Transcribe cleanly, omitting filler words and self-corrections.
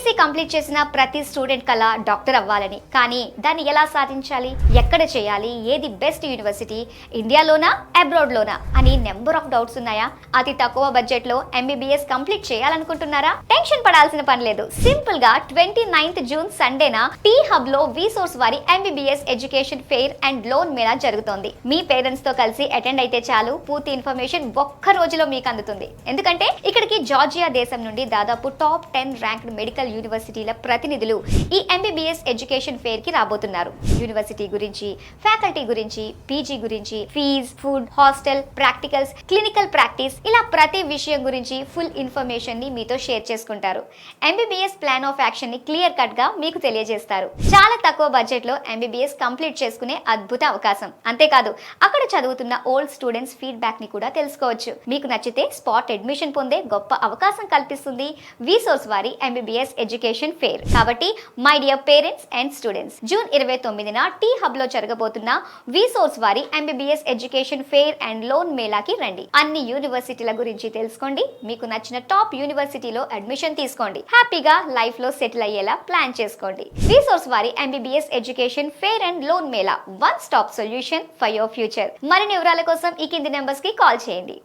BSc complete చేసిన ప్రతి student కల డాక్టర్ అవ్వాలని, కానీ దాన్ని ఎలా సాధించాలి, ఎక్కడ చేయాలి, ఏది బెస్ట్ యూనివర్సిటీ, ఇండియాలోనా అబ్రాడ్లోనా అని నెంబర్ ఆఫ్ డౌట్స్ ఉన్నాయా? అతి తక్కువ బడ్జెట్ లో ఎంబీబీఎస్ కంప్లీట్ చేయాలనుకుంటున్నారా? టెన్షన్ పడాల్సిన పని లేదు. సింపుల్ గా 29th జూన్ సండేన టీ హబ్ లో విసోర్స్ వారి MBBS education fair and loan Mela జరుగుతోంది. మీ పేరెంట్స్ తో కలిసి అటెండ్ అయితే చాలు, పూర్తి ఇన్ఫర్మేషన్ ఒక్క రోజులో మీకు అందుతుంది. ఎందుకంటే ఇక్కడికి జార్జియా దేశం నుండి దాదాపు టాప్ 10 ర్యాంక్డ్ మెడికల్ యూనివర్సిటీల ప్రతినిధులు ఈ ఎంబీబీఎస్ ఎడ్యుకేషన్ ఫెయిర్ కి రాబోతున్నారు. యూనివర్సిటీ గురించి, ఫ్యాకల్టీ గురించి, పీజీ గురించి, fees, food, hostel, practicals, clinical practice, ఇలా ప్రతి విషయం గురించి ఫుల్ ఇన్ఫర్మేషన్ ని మీతో షేర్ చేసుకుంటారు. ఎంబీబీఎస్ ప్లాన్ ఆఫ్ యాక్షన్ ని క్లియర్ కట్ గా మీకు తెలియజేస్తారు. చాలా తక్కువ బడ్జెట్ లో ఎంబీబీఎస్ కంప్లీట్ చేసుకునే అద్భుత అవకాశం. అంతేకాదు, అక్కడ చదువుతున్న ఓల్డ్ స్టూడెంట్స్ ఫీడ్బ్యాక్ ని కూడా తెలుసుకోవచ్చు. మీకు నచ్చితే స్పాట్ అడ్మిషన్ పొందే గొప్ప అవకాశం కల్పిస్తుంది విసోర్స్ వారి ఎంబీబీఎస్ ఎడ్యుకేషన్ ఫెయిర్. కాబట్టి my dear parents and students, June 29న టీ హబ్ లో జరగబోతున్న విసోర్స్ వారి MBBS education fair and loan మేళాకి రండి. అన్ని యూనివర్సిటీల గురించి తెలుసుకోండి, మీకు నచ్చిన టాప్ యూనివర్సిటీలో అడ్మిషన్ తీసుకోండి, హ్యాపీగా లైఫ్ లో సెటిల్ అయ్యేలా ప్లాన్ చేసుకోండి. విసోర్స్ వారి MBBS education fair and loan Mela, one stop solution for your future. మరిన్ని వివరాల కోసం ఈ కింది నెంబర్స్ కి కాల్ చేయండి.